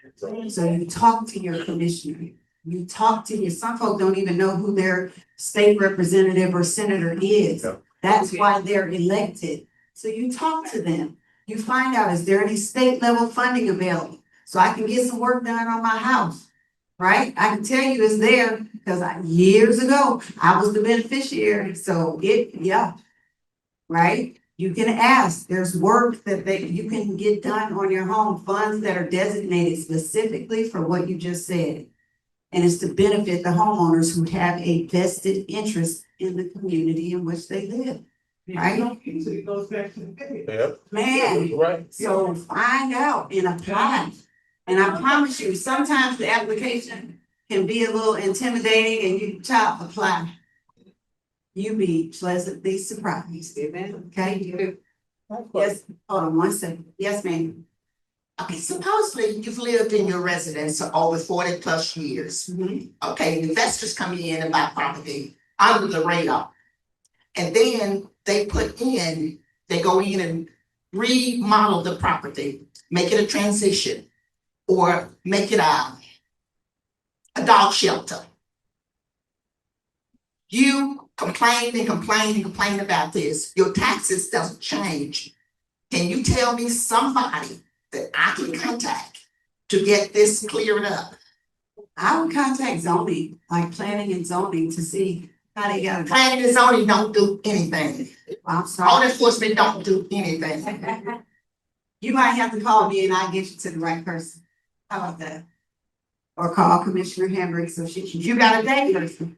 So you talk to your commissioner, you talk to your, some folk don't even know who their state representative or senator is. Yeah. That's why they're elected. So you talk to them, you find out, is there any state level funding available? So I can get some work done on my house, right? I can tell you it's there because years ago, I was the beneficiary, so yeah. Right? You can ask, there's work that you can get done on your home, funds that are designated specifically for what you just said. And it's to benefit the homeowners who have a vested interest in the community in which they live. Right? So it goes back to the pay. Yeah, Man, right. so find out and apply. And I promise you, sometimes the application can be a little intimidating and you child apply. You be pleasantly surprised, okay? Yes, hold on 1 second. Yes, ma'am. Okay, supposedly you've lived in your residence for over 40+ years. Mhm. Okay, investors come in and buy property under the radar. And then they go in and remodel the property, make it a transition, or make it a dog shelter. You complain and complain and complain about this, your taxes doesn't change. Can you tell me somebody that I can contact to get this cleared up? I would contact zoning, like planning and zoning, to see how they got it. Planning and zoning don't do anything. I'm Law sorry. enforcement don't do anything. You might have to call me and I'll get you to the right person. How about that? Or call Commissioner Henry so she can, you got a day person.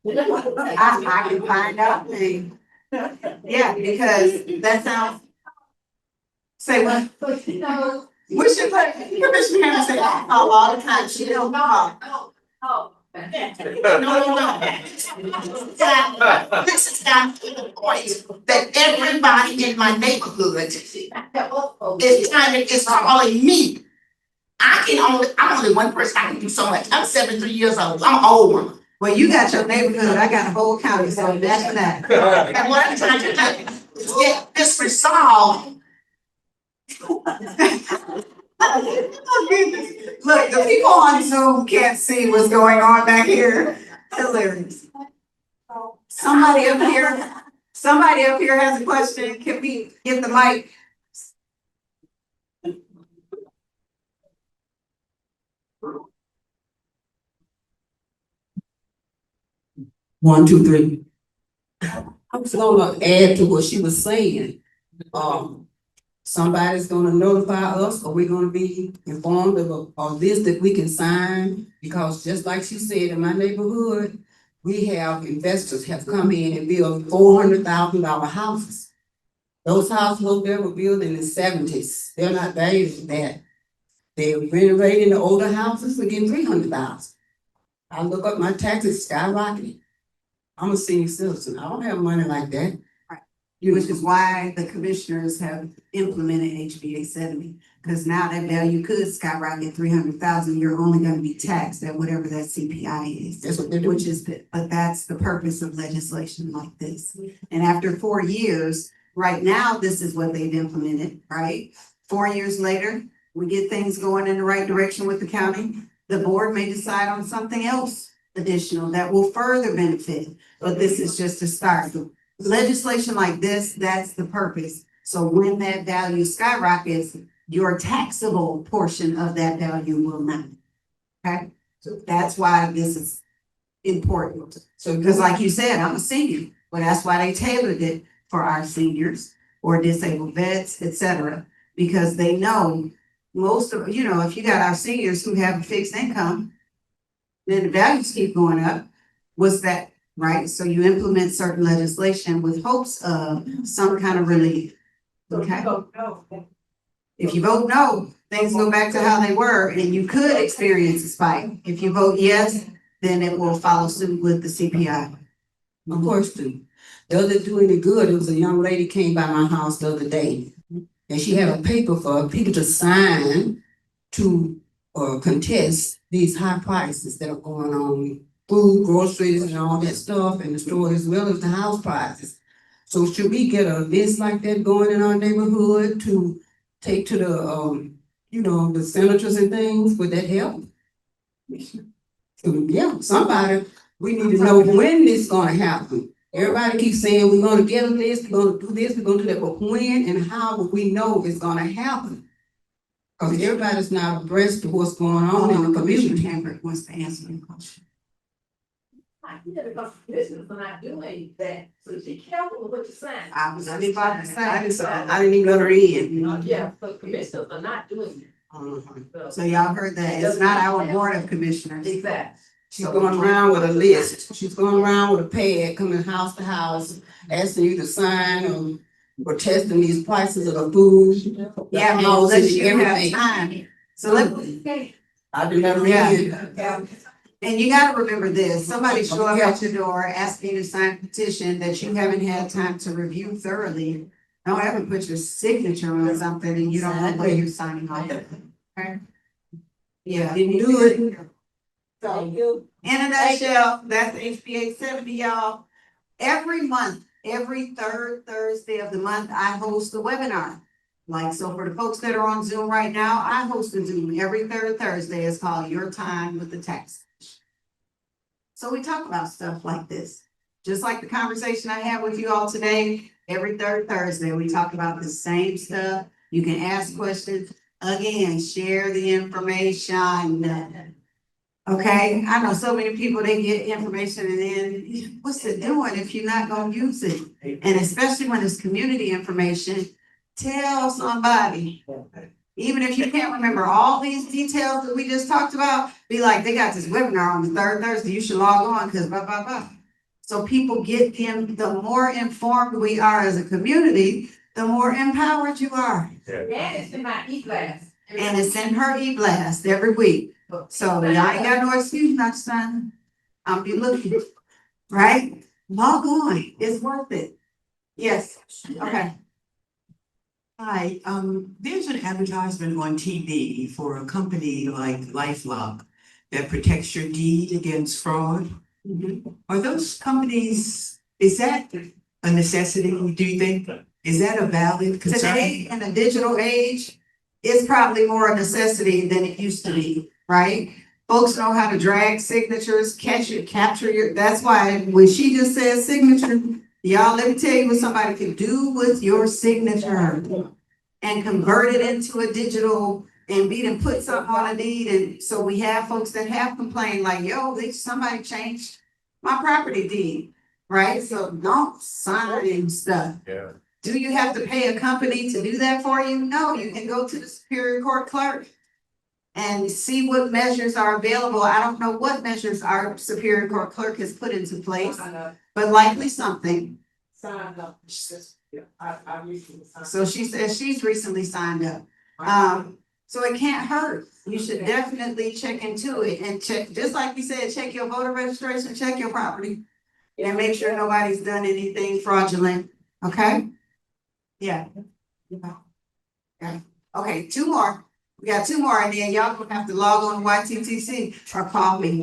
I can find out things. Yeah, because that sounds. Say what? We should put, Commissioner Henry say, I call all the time, she don't call. Oh. No. This is down to the point that everybody in my neighborhood is calling me. I'm only one person, I can do so much. I'm 73 years old, I'm an old woman. Well, you got your neighborhood, I got a whole county, so that's that. And what I'm trying to do is get this resolved. Look, the people on Zoom can't see what's going on back here. Hilarious. Somebody up here has a question. Can we get the mic? One, two, three. I was gonna add to what she was saying. Somebody's gonna notify us, or we're gonna be informed of a list that we can sign, because just like she said, in my neighborhood, we have investors have come in and built $400,000 houses. Those houses over there were built in the 70s. They're not valued at that. They're renovating the older houses and getting $300,000. I look up my taxes skyrocketing. I'm a senior citizen. I don't have money like that. Which is why the commissioners have implemented HB 870, because now that value could skyrocket 300,000. You're only going to be taxed at whatever that CPI is. That's what they're doing. But that's the purpose of legislation like this. And after 4 years, right now, this is what they've implemented, right? 4 years later, we get things going in the right direction with the county. The board may decide on something else additional that will further benefit, but this is just a start. Legislation like this, that's the purpose. So when that value skyrockets, your taxable portion of that value will not. Okay, so that's why this is important. So, because like you said, I'm a senior, but that's why they tailored it for our seniors or disabled vets, etc. Because they know most of, if you got our seniors who have a fixed income, then the values keep going up. Was that right? So you implement certain legislation with hopes of some kind of relief. Okay? If you vote no, things go back to how they were, and you could experience a spike. If you vote yes, then it will follow suit with the CPI. Of course, do. Does it do any good? It was a young lady came by my house the other day, and she had a paper for people to sign to contest these high prices that are going on, food, groceries, and all that stuff in the store, as well as the house prices. So should we get a list like that going in our neighborhood to take to the the senators and things? Would that help? So, yeah, somebody, we need to know when this is gonna happen. Everybody keeps saying we're gonna get a list, we're gonna do this, we're gonna do that, but when and how will we know it's gonna happen? Cause everybody's not abreast of what's going on in the Commissioner community. Hambrick wants to answer your question. I get it, because business are not doing that, so be careful with what you're saying. I was just about to say. I didn't even let her in. Yeah, but commissioners are not doing So y'all heard that. It's not our board of commissioners. it. Exactly. She's going around with a list. She's going around with a pad, coming house to house, asking you to sign or testing these prices of the food. Yeah, the no, unless houses, you have everything. time. So let, I do never Yeah. read. and you gotta remember this, somebody show up at your door asking you to sign a petition that you haven't had time to review thoroughly. Don't ever put your signature on something and you don't know what you're signing off. Okay? Yeah. Didn't do it. So, in a nutshell, that's HB 870, y'all. Every month, every third Thursday of the month, I host a webinar. Like, so for the folks that are on Zoom right now, I host a Zoom every third Thursday. It's called Your Time with the Tax. So we talk about stuff like this. Just like the conversation I had with you all today, every third Thursday, we talk about the same stuff. You can ask questions. Again, share the information. Okay, I know so many people, they get information and then what's it doing if you're not gonna use it? And especially when it's community information, tell somebody. Even if you can't remember all these details that we just talked about, be like, they got this webinar on the third Thursday, you should log on, cause blah, blah, blah. So people get the more informed we are as a community, the more empowered you are. And it's in my e-class. And it's in her e-blast every week. So y'all ain't got no excuse not to sign. I'll be looking, right? Log on, it's worth it. Yes, okay. Hi, there's an advertisement on TV for a company like LifeLock that protects your deed against fraud. Are those companies, is that a necessity, do you think? Is that a valid concern? Today, in the digital age, it's probably more a necessity than it used to be, right? Folks know how to drag signatures, capture your, that's why when she just said signature, y'all, let me tell you what somebody can do with your signature and convert it into a digital and be to put something on a deed. And so we have folks that have complained like, yo, somebody changed my property deed, right? So don't sign stuff. Yeah. Do you have to pay a company to do that for you? No, you can go to the Superior Court clerk and see what measures are available. I don't know what measures our Superior Court clerk has put into place, but likely something. Signed up. I recently signed. So she says she's recently signed up. So it can't hurt. You should definitely check into it and check, just like we said, check your voter registration, check your property. And make sure nobody's done anything fraudulent, okay? Yeah. Okay, two more. We got two more, and then y'all gonna have to log on to YTTC or call me.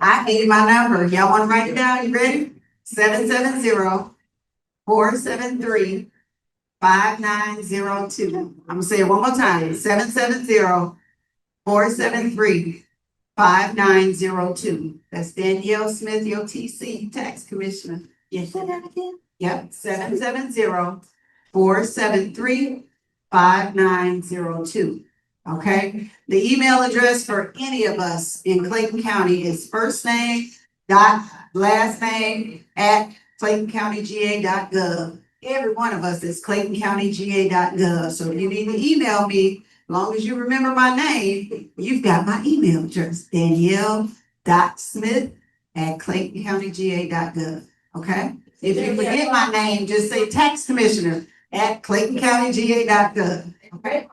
I gave you my number. Y'all wanna write it down? You ready? 770-473-5902. I'm gonna say it one more time. 770-473-5902. That's Danielle Smith, your TC Tax Commissioner. Yes, say that again? Yep, 770-473-5902. Okay, the email address for any of us in Clayton County is first name dot last name at claytoncountyga.gov. Every one of us is claytoncountyga.gov. So if you need to email me long as you remember my name, you've got my email address, Danielle.Smith@ClaytonCountyGA.gov, okay? If you forget my name, just say tax commissioner at ClaytonCountyGA.gov, okay?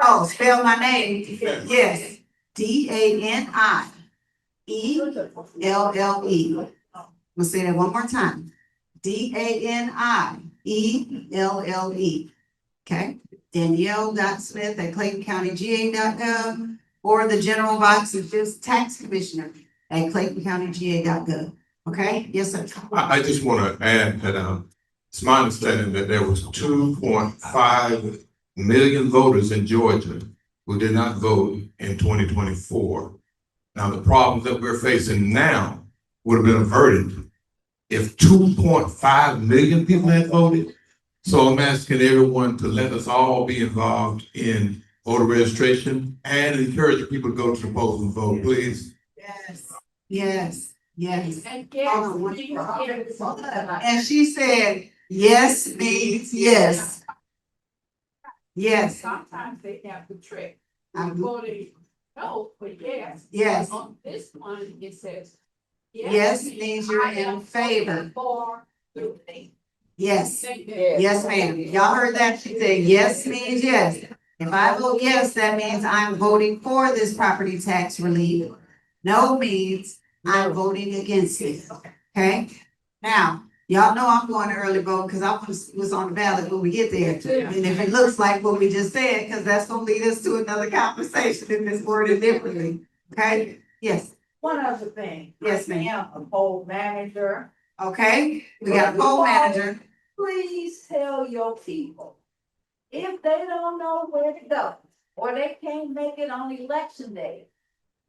Oh, spell my name, yes, DANIELLE. I'm gonna say that one more time. DANIELLE. Okay, Danielle.Smith@ClaytonCountyGA.gov, or the general box is just tax commissioner at ClaytonCountyGA.gov. Okay, yes, sir. I just want to add that, it's my understanding that there was 2.5 million voters in Georgia who did not vote in 2024. Now, the problems that we're facing now would have been averted if 2.5 million people had voted. So I'm asking everyone to let us all be involved in voter registration and encourage people to go to the polls and vote, please. Yes, yes, yes. And And she said, yes means yes. Yes. sometimes they have the trick. I'm- Voting no, but yes. Yes. On this one, it says. Yes means you're I in am favor. For the thing. Yes, yes, ma'am. Y'all heard that? She said, yes means yes. If I vote yes, that means I'm voting for this property tax relief. No means I'm voting against it. Okay? Now, y'all know I'm going to early vote because I was on the ballot when we get there. And if it looks like what we just said, because that's gonna lead us to another conversation if it's worded differently. Okay? Yes, One other thing. Yes, ma'am. I am a poll manager. okay? We got a poll manager. Please tell your people, if they don't know where to go, or they can't make it on election day,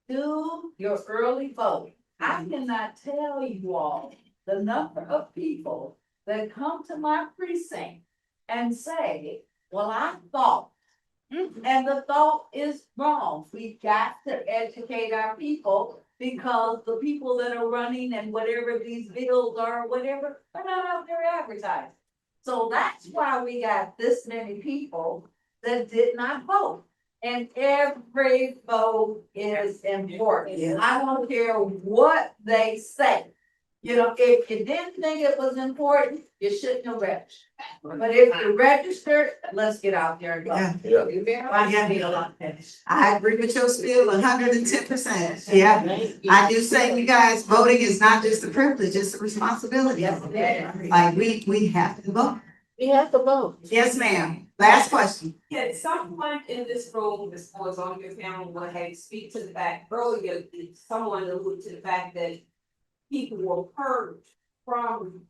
do your early voting. I cannot tell you all the number of people that come to my precinct and say, well, I thought, and the thought is wrong. We've got to educate our people because the people that are running and whatever these bills are, whatever, they're not out there advertising. So that's why we got this many people that did not vote. And every vote is important. I don't care what they say. You know, if you didn't think it was important, you shouldn't have registered. But if you registered, let's get out there and vote. Yeah. Yeah. I agree with your spiel 110%. Yeah. I do say, you guys, voting is not just a privilege, it's a responsibility. Like, we have to vote. We have to vote. Yes, ma'am. Last question. Yeah, someone in this room, this was on your panel, will have speak to the fact earlier, someone alluded to the fact that people were purged from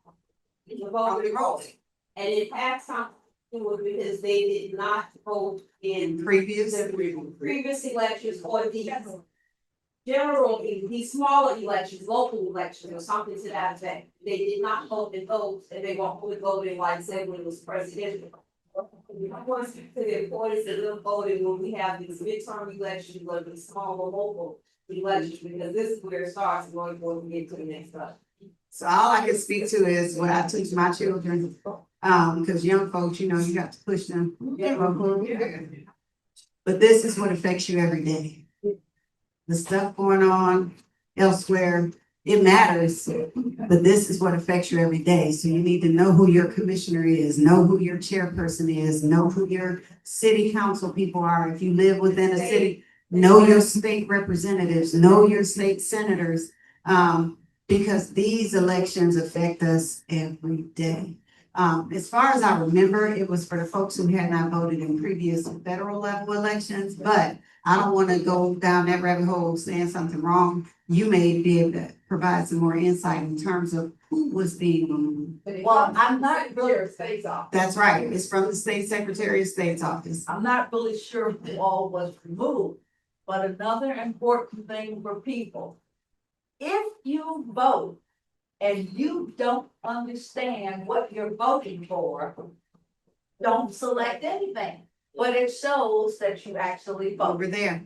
the voting rolls. And it had something to do with because they did not vote in Previous. previous elections or the general, these smaller elections, local elections or something to that effect. They did not vote in those and they were only voting like say when it was presidential. I want to speak to the importance of them voting when we have these midterm elections or these smaller local elections, because this is where it starts going when we get to the next one. So all I can speak to is what I teach my children. Because young folks, you know, you got to push them. But this is what affects you every day. The stuff going on elsewhere, it matters, but this is what affects you every day. So you need to know who your commissioner is, know who your chairperson is, know who your city council people are. If you live within a city, know your state representatives, know your state senators, because these elections affect us every day. As far as I remember, it was for the folks who had not voted in previous federal level elections, but I don't want to go down that rabbit hole saying something wrong. You may be able to provide some more insight in terms of who was being removed. Well, I'm not really, That's right. It's from the state secretary of state's office. I'm not really sure who all was removed, but another important thing for people. If you vote and you don't understand what you're voting for, don't select anything. But it shows that you actually vote. Over there.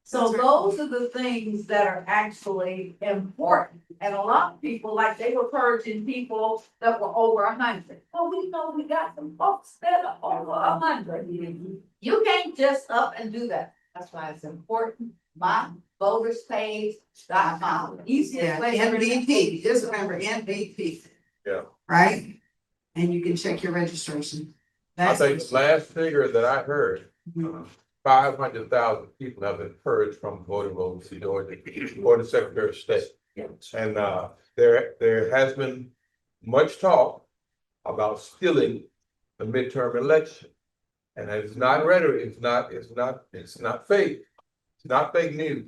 So those are the things that are actually important. And a lot of people, like they were purging people that were over 100. Well, we know we got some folks that are over 100. You can't just up and do that. That's why it's important. My voterspage.com. Easiest Yeah, way. MVP, just remember MVP. Yeah. Right? And you can check your registration. I That's think the last figure that I heard, 500,000 people have been purged from voting rolls, or the Secretary of State. And there has been much talk about stealing the midterm election. And it's not rhetoric, it's not fake. It's not fake news.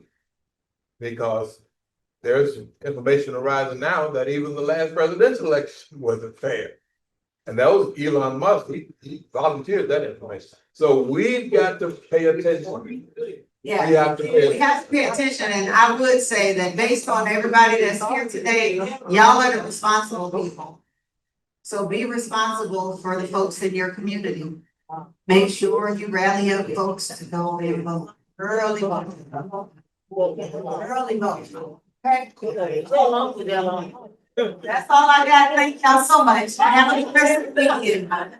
Because there's information arising now that even the last presidential election wasn't fair. And that was Elon Musk, he volunteered that information. So we've got to pay attention. Yeah, We have to pay we have to pay attention, and I would say that based on everybody that's here today, y'all are the responsible people. So be responsible for the folks in your community. Make sure you rally up folks to go and vote, early vote. Early vote, okay? That's all I got, thank y'all so much, have a good rest of the weekend.